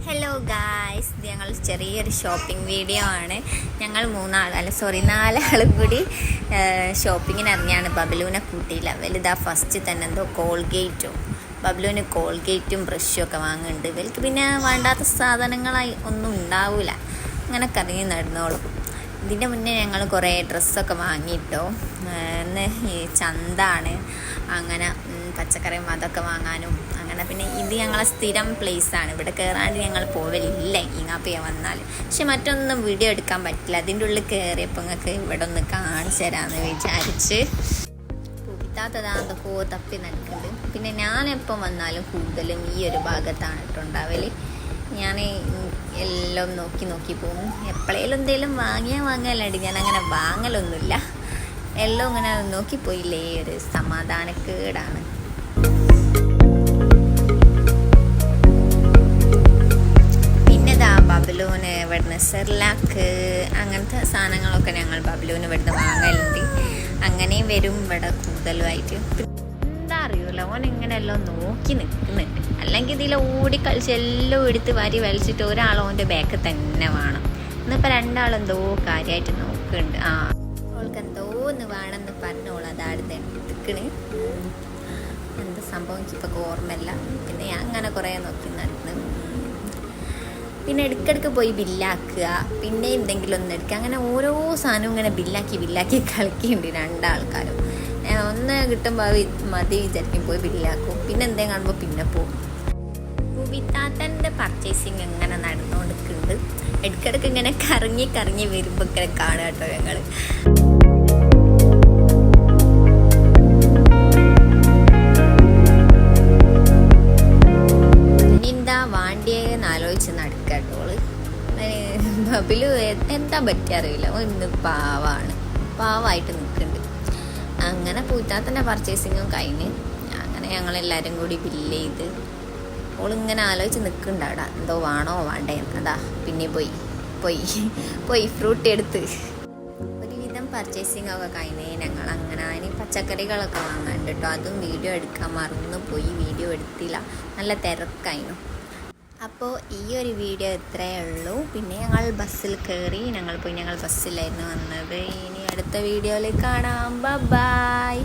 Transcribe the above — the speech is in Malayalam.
ഹലോ ഗായ്സ്, ഇത് ഞങ്ങൾ ചെറിയൊരു ഷോപ്പിംഗ് വീഡിയോ ആണ്. ഞങ്ങൾ നാലാളും കൂടി ഷോപ്പിങ്ങിന് ഇറങ്ങിയാണ്. ബബ്ലുവിനെ കൂട്ടിയില്ല. വലുതാ ഫസ്റ്റ് തന്നെ എന്തോ ബബ്ലുവിന് കോൾഗേറ്റും ബ്രഷും ഒക്കെ വാങ്ങുന്നുണ്ട്. ഇവർക്ക് പിന്നെ വേണ്ടാത്ത സാധനങ്ങളായി ഒന്നും ഉണ്ടാവില്ല. അങ്ങനെ കറങ്ങി നടന്നോളും. ഇതിൻ്റെ മുന്നേ ഞങ്ങൾ കുറേ ഡ്രസ്സൊക്കെ വാങ്ങിയിട്ടോ. ഇന്ന് ഈ ചന്താണ്, അങ്ങനെ പച്ചക്കറിയും അതൊക്കെ വാങ്ങാനും അങ്ങനെ. പിന്നെ ഇത് ഞങ്ങളെ സ്ഥിരം പ്ലേസാണ്. ഇവിടെ കയറാണ്ട് ഞങ്ങൾ പോവലില്ല ഈങ്ങാപ്പിയ വന്നാൽ. പക്ഷെ മറ്റൊന്നും വീഡിയോ എടുക്കാൻ പറ്റില്ല. അതിൻ്റെ ഉള്ളിൽ കയറിയപ്പോൾ നിങ്ങൾക്ക് ഇവിടെ ഒന്ന് കാണിച്ചു തരാമെന്ന് വിചാരിച്ച്. എന്തൊക്കെയോ തപ്പി നടക്കുന്നുണ്ട്. പിന്നെ ഞാനെപ്പം വന്നാലും കൂടുതലും ഈ ഒരു ഭാഗത്താണ് ഉണ്ടാവൽ. ഞാൻ എല്ലാം നോക്കി പോകും. എപ്പോഴേലും എന്തെങ്കിലും വാങ്ങലടി, ഞാൻ അങ്ങനെ വാങ്ങലൊന്നുമില്ല. എല്ലാം ഇങ്ങനെ നോക്കിപ്പോയില്ലേ, ഒരു സമാധാനക്കേടാണ്. പിന്നെതാ ബബ്ലുവിന് ഇവിടുന്ന് സെർലാക്ക് അങ്ങനത്തെ സാധനങ്ങളൊക്കെ ഞങ്ങൾ ബബ്ലുവിന് ഇവിടുന്ന് വാങ്ങലുണ്ട്. അങ്ങനെയും വരും ഇവിടെ കൂടുതലുമായിട്ട്. എന്താ അറിയൂല, ഓൻ ഇങ്ങനെ എല്ലാം നോക്കി നിൽക്കുന്നുണ്ട്. അല്ലെങ്കിൽ ഇതിൽ ഓടിക്കളിച്ച് എല്ലാം എടുത്ത് വലിച്ചിട്ട് ഒരാളോൻ്റെ ബാക്ക് തന്നെ വേണം. ഇന്നിപ്പോൾ രണ്ടാളെന്തോ കാര്യമായിട്ട് നോക്കുന്നുണ്ട്. അവൾക്ക് എന്തോ ഒന്ന് വേണമെന്ന് പറഞ്ഞോളൂ. അതാടുന്ന് എടുക്കണ്. എന്താ സംഭവം എനിക്കിപ്പോൾ ഓർമ്മയില്ല. പിന്നെ ഞാൻ അങ്ങനെ കുറേ നോക്കി നടന്ന്. പിന്നെ ഇടയ്ക്കിടയ്ക്ക് പോയി ബില്ലാക്കുക, പിന്നെ എന്തെങ്കിലും ഒന്ന് എടുക്കുക. അങ്ങനെ ഓരോ സാധനവും ഇങ്ങനെ ബില്ലാക്കി കളിക്കുന്നുണ്ട് രണ്ടാൾക്കാരും. ഒന്ന് കിട്ടുമ്പോൾ മതി വിചാരിക്കും, പോയി ബില്ലാക്കും. പിന്നെ എന്തെങ്കിലും കാണുമ്പോൾ പിന്നെ പോകും. കുബിത്താത്തൻ്റെ പർച്ചേസിങ് ഇങ്ങനെ നടന്നുകൊണ്ടിരിക്കുന്നുണ്ട്. ഇടയ്ക്കിടയ്ക്ക് ഇങ്ങനെ കറങ്ങി വരുമ്പോൾ ഇങ്ങനെ കാണുക കേട്ടോ ഞങ്ങൾ. ഇനിന്താ വാണ്ടിയെന്ന് ആലോചിച്ച് നടക്കട്ടോള്. ബബിലു എന്താ പറ്റിയറിയില്ല, ഇന്ന് പാവായിട്ട് നിൽക്കുന്നുണ്ട്. അങ്ങനെ പൂത്താത്തൻ്റെ പർച്ചേസിങ്ങും കഴിഞ്ഞ് അങ്ങനെ ഞങ്ങളെല്ലാവരും കൂടി ബില്ല് ചെയ്ത് ഓളിങ്ങനെ ആലോചിച്ച് നിൽക്കുന്നുണ്ട് അവിടെ, എന്തോ വേണോ വേണ്ടേ. അതാ പിന്നെ പോയി ഫ്രൂട്ടി എടുത്ത്. ഒരുവിധം പർച്ചേസിങ് ഒക്കെ കഴിഞ്ഞ് ഞങ്ങൾ അങ്ങനെ അതിന് പച്ചക്കറികളൊക്കെ വാങ്ങാണ്ട് കേട്ടോ. അതും വീഡിയോ എടുക്കാൻ മറന്നു പോയി, വീഡിയോ എടുത്തില്ല, നല്ല തിരക്കായിരുന്നു. അപ്പോൾ ഈ ഒരു വീഡിയോ ഇത്രയേ ഉള്ളൂ. പിന്നെ ഞങ്ങൾ ബസ്സിൽ കയറി, ഞങ്ങൾ ബസ്സിലായിരുന്നു വന്നത്. ഇനി അടുത്ത വീഡിയോയിൽ കാണാം. ബൈ.